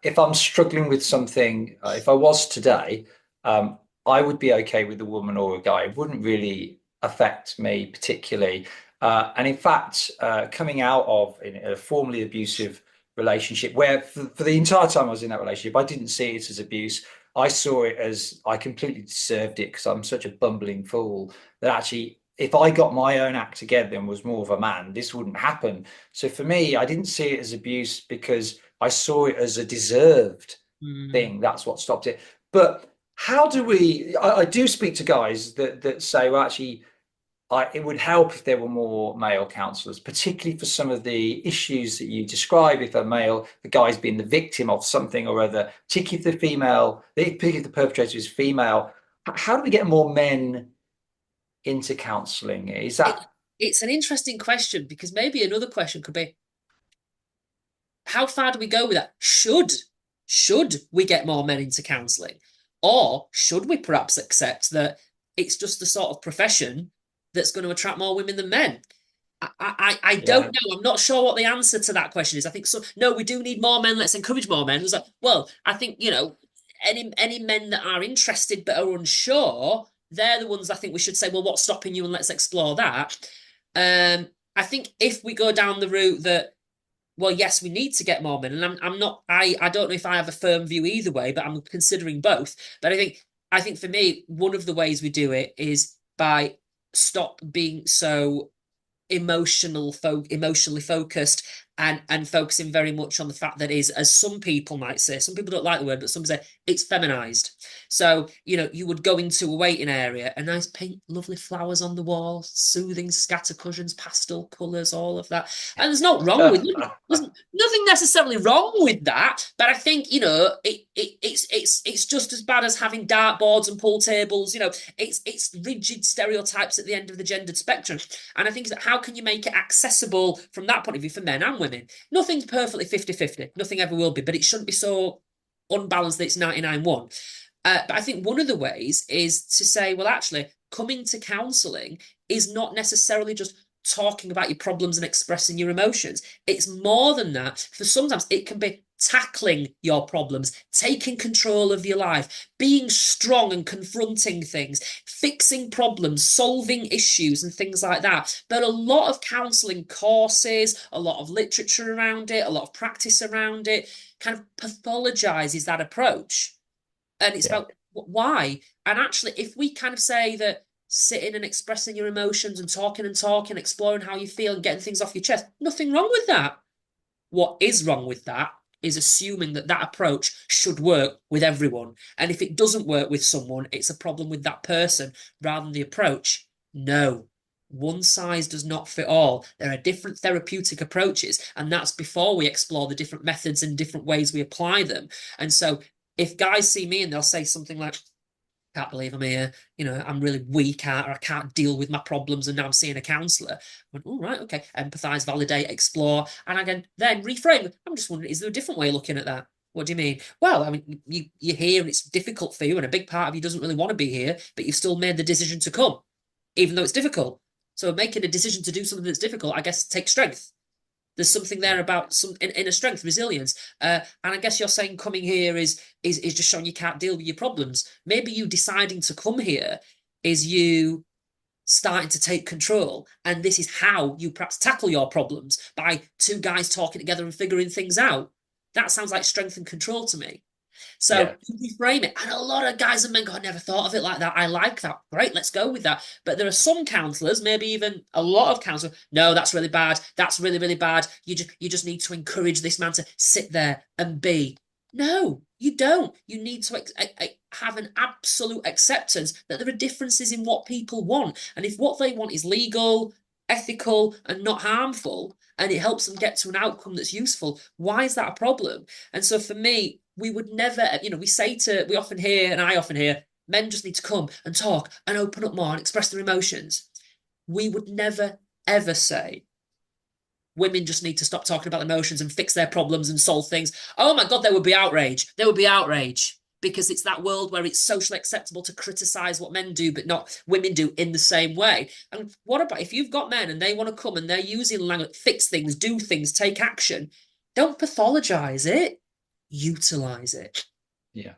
if I'm struggling with something, if I was today, I would be okay with a woman or a guy. It wouldn't really affect me particularly. And in fact, coming out of a formerly abusive relationship, where for the entire time I was in that relationship, I didn't see it as abuse. I saw it as I completely deserved it because I'm such a bumbling fool that actually, if I got my own act together and was more of a man, this wouldn't happen. So for me, I didn't see it as abuse because I saw it as a deserved thing. That's what stopped it. But how do I do speak to guys that say, well, actually, it would help if there were more male counsellors, particularly for some of the issues that you describe. If the guy's been the victim of something or other, particularly if the perpetrator is female, how do we get more men into counselling? Is It, that it's an interesting question, because maybe another question could be, how far do we go with that? Should we get more men into counselling? Or should we perhaps accept that it's just the sort of profession that's going to attract more women than men? I don't yeah, know. I'm not sure what the answer to that question is. I think so. No, we do need more men. Let's encourage more men. It's like, well, I think, any men that are interested but are unsure, they're the ones I think we should say, well, what's stopping you, and let's explore that. I think if we go down the route that, well, yes, we need to get more men, and I'm not. I don't know if I have a firm view either way, but I'm considering both. But I think for me, one of the ways we do it is by stop being so emotionally focused, and focusing very much on the fact that is, as some people might say, some people don't like the word, but some say it's feminized. So, you would go into a waiting area, a nice paint lovely flowers on the wall, soothing scatter cushions, pastel colors, all of that. And there's nothing necessarily wrong with that, but I think, it's just as bad as having dartboards and pool tables. It's rigid stereotypes at the end of the gendered spectrum. And I think that, how can you make it accessible from that point of view for men and women? Nothing's perfectly 50-50. Nothing ever will be, but it shouldn't be so unbalanced that it's 99-1. But I think one of the ways is to say, well, actually, coming to counselling is not necessarily just talking about your problems and expressing your emotions. It's more than that. For sometimes it can be tackling your problems, taking control of your life, being strong and confronting things, fixing problems, solving issues, and things like that. But a lot of counselling courses, a lot of literature around it, a lot of practice around it kind of pathologizes that approach. And it's yeah, about why. And actually, if we kind of say that sitting and expressing your emotions and talking, exploring how you feel and getting things off your chest, nothing wrong with that. What is wrong with that is assuming that that approach should work with everyone. And if it doesn't work with someone, it's a problem with that person rather than the approach. No, one size does not fit all. There are different therapeutic approaches, and that's before we explore the different methods and different ways we apply them. And so if guys see me and they'll say something like, can't believe I'm here, I'm really weak or I can't deal with my problems, and now I'm seeing a counsellor. I went, all right, okay, empathise, validate, explore, and I can then reframe. I'm just wondering, is there a different way of looking at that? What do you mean? Well, I mean, you're here and it's difficult for you, and a big part of you doesn't really want to be here, but you've still made the decision to come, even though it's difficult. So making a decision to do something that's difficult, I guess, takes strength. There's something there yeah, about some inner strength, resilience, and I guess you're saying coming here is just showing you can't deal with your problems. Maybe you deciding to come here is you starting to take control, and this is how you perhaps tackle your problems, by two guys talking together and figuring things out. That sounds like strength and control to me. So yeah. you reframe it. And a lot of guys and men go, I never thought of it like that. I like that. Great, let's go with that. But there are some counsellors, maybe even a lot of counsellors, no, that's really bad. That's really, really bad. You just need to encourage this man to sit there and be. No, you don't. You need to have an absolute acceptance that there are differences in what people want. And if what they want is legal, ethical, and not harmful, and it helps them get to an outcome that's useful, why is that a problem? And so for me, we would never, we often hear, and I often hear, men just need to come and talk and open up more and express their emotions. We would never, ever say women just need to stop talking about emotions and fix their problems and solve things. Oh my God, there would be outrage. There would be outrage, because it's that world where it's socially acceptable to criticize what men do, but not women do in the same way. And what about if you've got men and they want to come and they're using language, fix things, do things, take action? Don't pathologize it, utilize it. Yeah.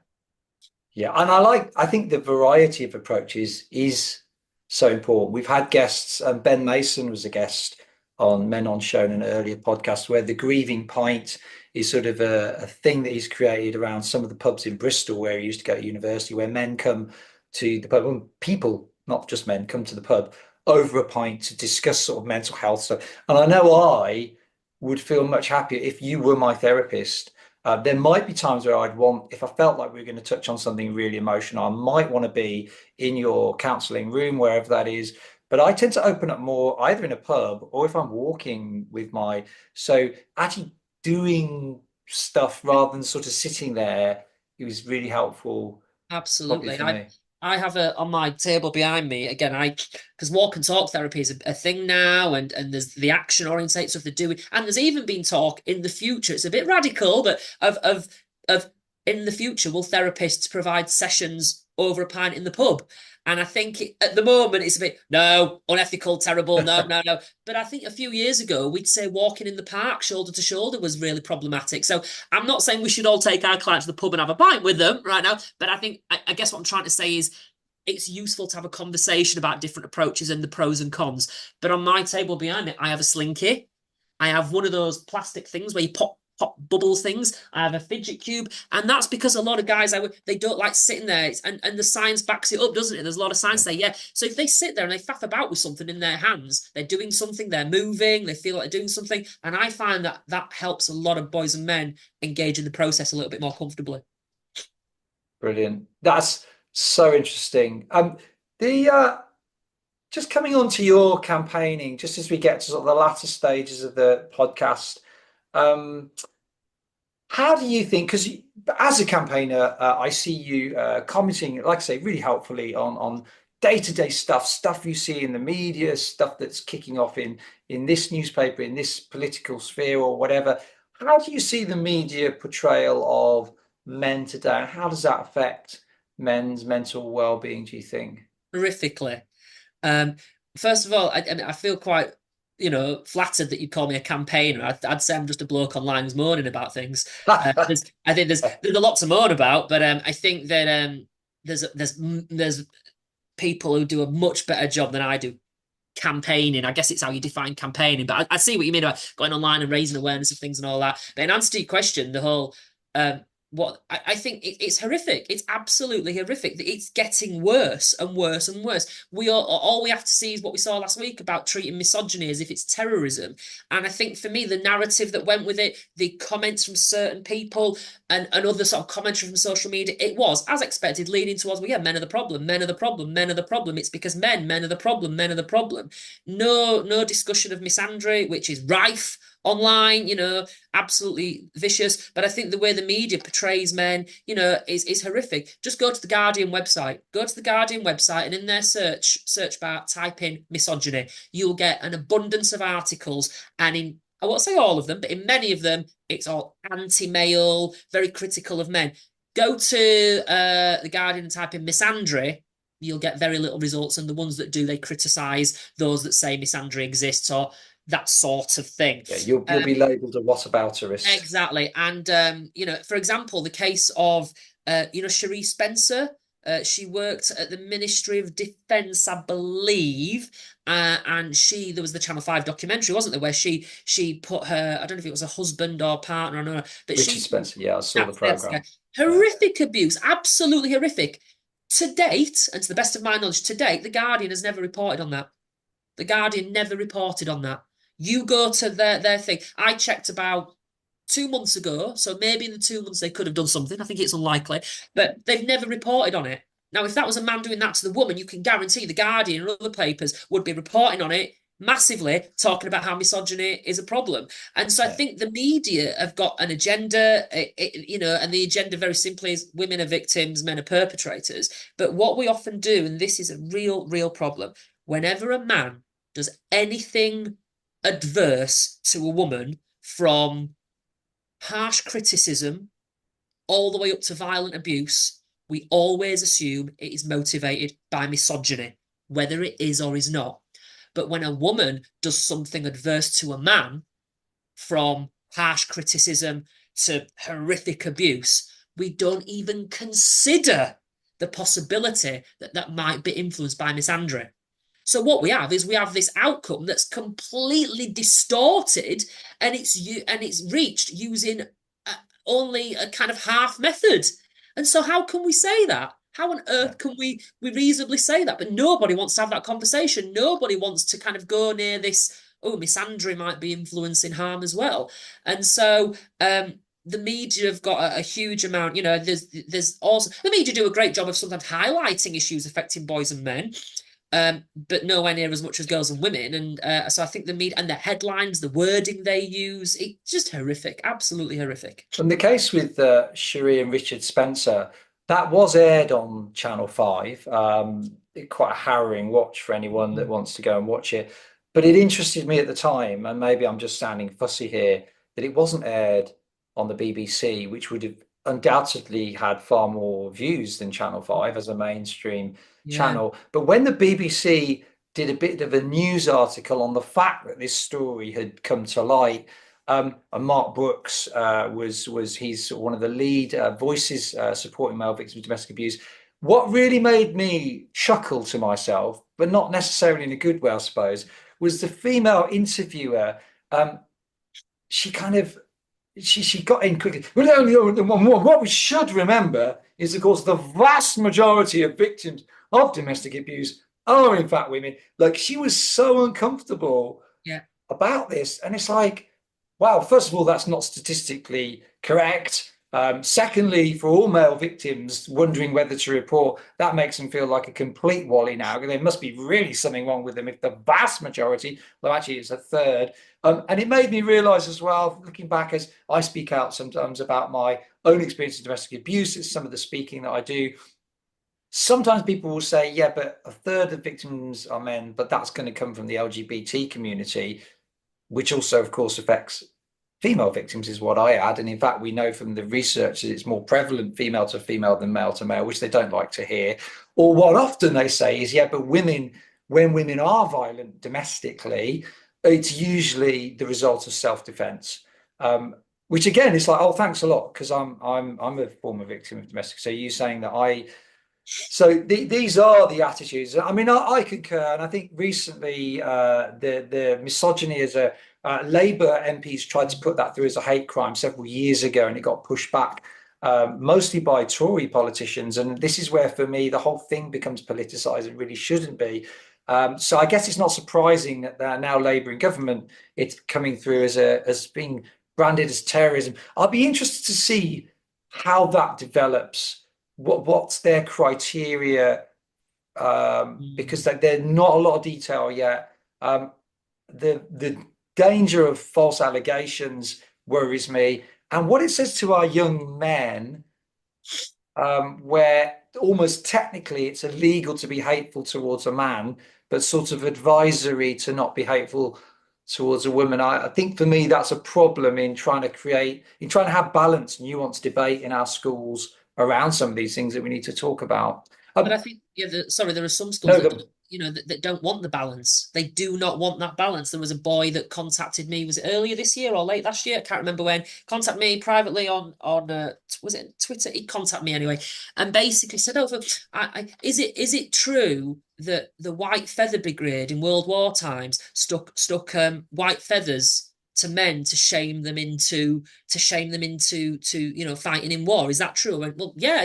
Yeah, and I think the variety of approaches is so important. We've had guests, Ben Mason was a guest on Men on Shown, an earlier podcast, where the grieving pint is sort of a thing that he's created around some of the pubs in Bristol where he used to go to university, where men come to the pub, and people, not just men, come to the pub over a pint to discuss sort of mental health stuff. And I know I would feel much happier if you were my therapist. There might be times where I'd want, if I felt like we were going to touch on something really emotional, I might want to be in your counselling room, wherever that is. but I tend to open up more either in a pub or if I'm walking with my, so actually doing stuff rather than sort of sitting there, it was really helpful, probably Absolutely. for me. I have a on my table behind me again. I because walk and talk therapy is a thing now, and there's the action oriented stuff they're doing, and there's even been talk in the future. It's a bit radical, but of in the future, will therapists provide sessions over a pint in the pub? And I think at the moment it's a bit no, unethical, terrible, no, no, no. But I think a few years ago we'd say walking in the park shoulder to shoulder was really problematic. So I'm not saying we should all take our clients to the pub and have a pint with them right now, but I think I guess what I'm trying to say is it's useful to have a conversation about different approaches and the pros and cons. But on my table behind me, I have a slinky. I have one of those plastic things where you pop bubble things. I have a fidget cube, and that's because a lot of guys they don't like sitting there, and the science backs it up, doesn't it? There's a lot of science there, yeah. So if they sit there and they faff about with something in their hands, they're doing something, they're moving, they feel like they're doing something, and I find that that helps a lot of boys and men engage in the process a little bit more comfortably. Brilliant. That's so interesting. The just coming on to your campaigning, just as we get to sort of the latter stages of the podcast, um, how do you think? Because as a campaigner, I see you commenting, like I say, really helpfully on day-to-day stuff you see in the media, stuff that's kicking off in this newspaper, in this political sphere, or whatever. How do you see the media portrayal of men today, and how does that affect men's mental well-being, do you think? Horrifically. Um, First of all, I feel quite, flattered that you call me a campaigner. I'd say I'm just a bloke online who's moaning about things. I think there's a lot to moan about, but I think that there's people who do a much better job than I do campaigning. I guess it's how you define campaigning, but I see what you mean about going online and raising awareness of things and all that. But in answer to your question, the whole um, what I think it's horrific. It's absolutely horrific. It's getting worse and worse and worse. All we have to see is what we saw last week about treating misogyny as if it's terrorism. And I think for me, the narrative that went with it, the comments from certain people, and other sort of commentary from social media, it was, as expected, leading towards, well, yeah, men are the problem, men are the problem, men are the problem. It's because men are the problem, men are the problem. No discussion of misandry, which is rife online, absolutely vicious. But I think the way the media portrays men, is horrific. Just go to the Guardian website. Go to the Guardian website, and in their search bar, type in misogyny. You'll get an abundance of articles, and I won't say all of them, but in many of them, it's all anti-male, very critical of men. Go to the Guardian and type in misandry. You'll get very little results, and the ones that do, they criticise those that say misandry exists or that sort of thing. Yeah, you'll be labelled a whatabouterist. Exactly. And, for example, the case of, Cherie Spencer. She worked at the Ministry of Defence, I believe, and there was the Channel 5 documentary, wasn't there, where she put her, I don't know if it was a husband or partner, I don't know, but Richard Spencer, yeah, I saw the programme. Yeah. Horrific abuse, absolutely horrific. To date, and to the best of my knowledge, to date, The Guardian has never reported on that. The Guardian never reported on that. You go to their thing. I checked about 2 months ago, so maybe in the 2 months they could have done something. I think it's unlikely, but they've never reported on it. Now, if that was a man doing that to the woman, you can guarantee The Guardian and other papers would be reporting on it massively, talking about how misogyny is a problem. And so I think the media have got an agenda, and the agenda very simply is women are victims, men are perpetrators. But what we often do, and this is a real, real problem, whenever a man does anything adverse to a woman, from harsh criticism all the way up to violent abuse, we always assume it is motivated by misogyny, whether it is or is not. But when a woman does something adverse to a man, from harsh criticism to horrific abuse, we don't even consider the possibility that that might be influenced by misandry. So what we have is this outcome that's completely distorted, and it's reached using only a kind of half method. And so how can we say that? How on earth can we reasonably say that? But nobody wants to have that conversation. Nobody wants to kind of go near this, oh, misandry might be influencing harm as well. And so the media have got a huge amount, there's also, the media do a great job of sometimes highlighting issues affecting boys and men. but nowhere near as much as girls and women. And so I think the media and the headlines, the wording they use, it's just horrific, absolutely horrific. And the case with Cherie and Richard Spencer, that was aired on Channel 5. Quite a harrowing watch for anyone that wants to go and watch it. But it interested me at the time, and maybe I'm just sounding fussy here, that it wasn't aired on the BBC, which would have undoubtedly had far more views than Channel 5 as a mainstream Yeah, channel. But when the BBC did a bit of a news article on the fact that this story had come to light, and Mark Brooks he's one of the lead voices supporting male victims of domestic abuse. What really made me chuckle to myself, but not necessarily in a good way, I suppose, was the female interviewer. Um, she kind of she got in quickly. What we should remember is, of course, the vast majority of victims of domestic abuse are in fact women. Like, she was so uncomfortable yeah. about this, and it's like, wow, first of all, that's not statistically correct. Secondly, for all male victims wondering whether to report, that makes them feel like a complete wally now. There must be really something wrong with them if the vast majority, well, actually, it's a third. And it made me realize as well, looking back, as I speak out sometimes about my own experience of domestic abuse, it's some of the speaking that I do. Sometimes people will say, yeah, but a third of victims are men, but that's going to come from the LGBT community, which also, of course, affects female victims, is what I add. And in fact, we know from the research that it's more prevalent female to female than male to male, which they don't like to hear. Or what often they say is, yeah, but when women are violent domestically, it's usually the result of self-defense. Which again, it's like, oh, thanks a lot, because I'm a former victim of domestic. So you saying that these are the attitudes. I mean, I concur, and I think recently the misogyny as a Labour MPs tried to put that through as a hate crime several years ago, and it got pushed back mostly by Tory politicians. And this is where, for me, the whole thing becomes politicised and really shouldn't be. So I guess it's not surprising that they're now Labour in government, it's coming through as being branded as terrorism. I'll be interested to see how that develops. What's their criteria? Mm. Because there's not a lot of detail yet. The danger of false allegations worries me, and what it says to our young men, where almost technically it's illegal to be hateful towards a man, but sort of advisory to not be hateful towards a woman. I think for me that's a problem in trying to have balanced, nuanced debate in our schools around some of these things that we need to talk about. But I think, yeah, sorry, there are some schools No, that that don't want the balance. They do not want that balance. There was a boy that contacted me, was it earlier this year or late last year? I can't remember when. Contacted me privately on was it Twitter? He contacted me anyway, and basically said, "Oh, is it true that the White Feather Brigade in World War times stuck white feathers to men to fighting in war? Is that true?" I went, "Well, yeah,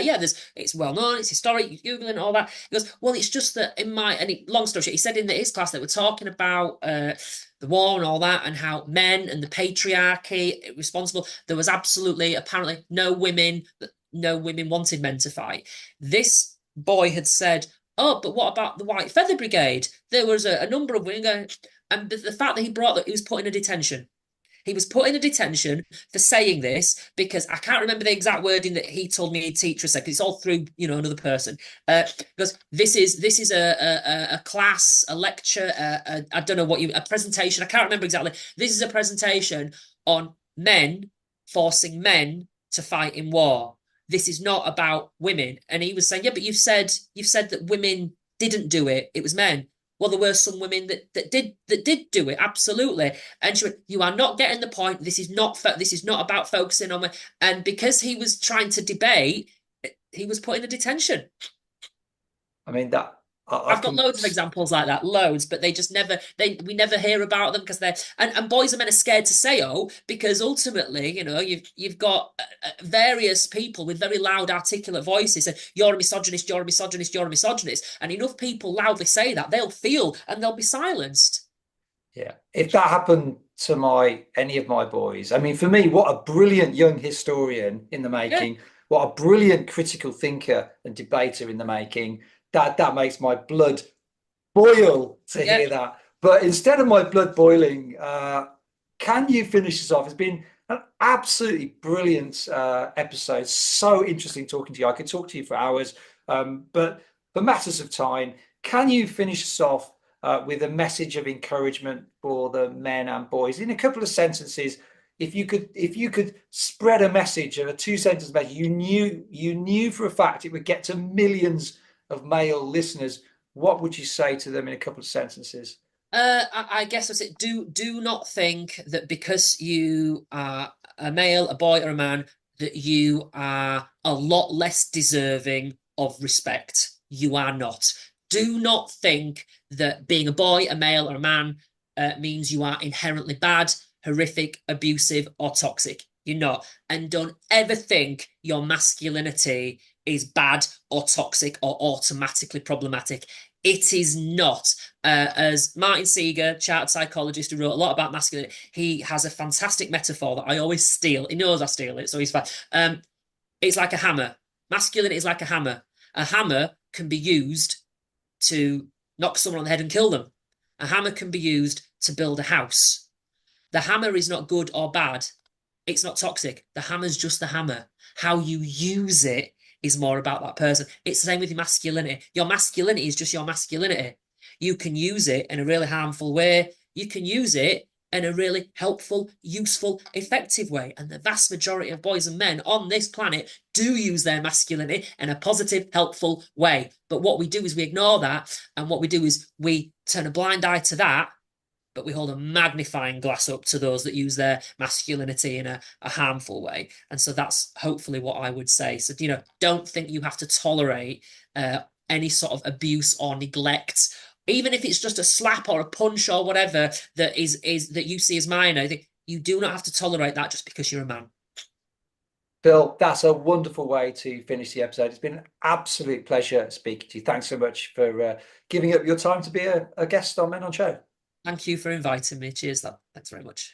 it's well known, it's historic, you Google and all that." He goes, "Well, it's just that in my," long story short, he said in his class they were talking about the war and all that, and how men and the patriarchy responsible. There was absolutely, apparently, no women wanted men to fight. This boy had said, "Oh, but what about the White Feather Brigade? There was a number of women going," and the fact that he was put in a detention. He was put in a detention for saying this, because I can't remember the exact wording that he told me a teacher said, because it's all through another person. Because this is a class, a lecture, I don't know a presentation. I can't remember exactly. This is a presentation on men forcing men to fight in war. This is not about women. And he was saying, yeah, but you've said that women didn't do it. It was men. Well, there were some women that did do it, absolutely. And she went, "You are not getting the point. This is not about focusing on me." And because he was trying to debate, he was put in a detention. I mean that I I've got can. loads of examples like that, loads, but we never hear about them, because and boys and men are scared to say, "Oh," because ultimately, you've got various people with very loud, articulate voices and "You're a misogynist, you're a misogynist, you're a misogynist," and enough people loudly say that, they'll feel and they'll be silenced. Yeah, if that happened to any of my boys, I mean, for me, what a brilliant young historian in the Yeah, making, what a brilliant critical thinker and debater in the making. That makes my blood boil to Yeah. hear that. But instead of my blood boiling, can you finish this off? It's been an absolutely brilliant episode. So interesting talking to you. I could talk to you for hours, but for matters of time, can you finish us off with a message of encouragement for the men and boys in a couple of sentences? If you could spread a message of a two-sentence message, you knew for a fact it would get to millions of male listeners. What would you say to them in a couple of sentences? I guess that's it. Do not think that because you are a male, a boy, or a man, that you are a lot less deserving of respect. You are not. Do not think that being a boy, a male, or a man means you are inherently bad, horrific, abusive, or toxic. You're not. And don't ever think your masculinity is bad or toxic or automatically problematic. It is not. As Martin Seeger, chartered psychologist who wrote a lot about masculinity, he has a fantastic metaphor that I always steal. He knows I steal it, so he's fine. It's like a hammer. Masculinity is like a hammer. A hammer can be used to knock someone on the head and kill them. A hammer can be used to build a house. The hammer is not good or bad. It's not toxic. The hammer's just the hammer. How you use it is more about that person. It's the same with your masculinity. Your masculinity is just your masculinity. You can use it in a really harmful way. You can use it in a really helpful, useful, effective way. And the vast majority of boys and men on this planet do use their masculinity in a positive, helpful way. But what we do is we ignore that. And what we do is we turn a blind eye to that, but we hold a magnifying glass up to those that use their masculinity in a harmful way. And so that's hopefully what I would say. So, don't think you have to tolerate any sort of abuse or neglect, even if it's just a slap or a punch or whatever that is that you see as minor. You do not have to tolerate that just because you're a man. Phil, that's a wonderful way to finish the episode. It's been an absolute pleasure speaking to you. Thanks so much for giving up your time to be a guest on Men on Show. Thank you for inviting me. Cheers, lad. Thanks very much.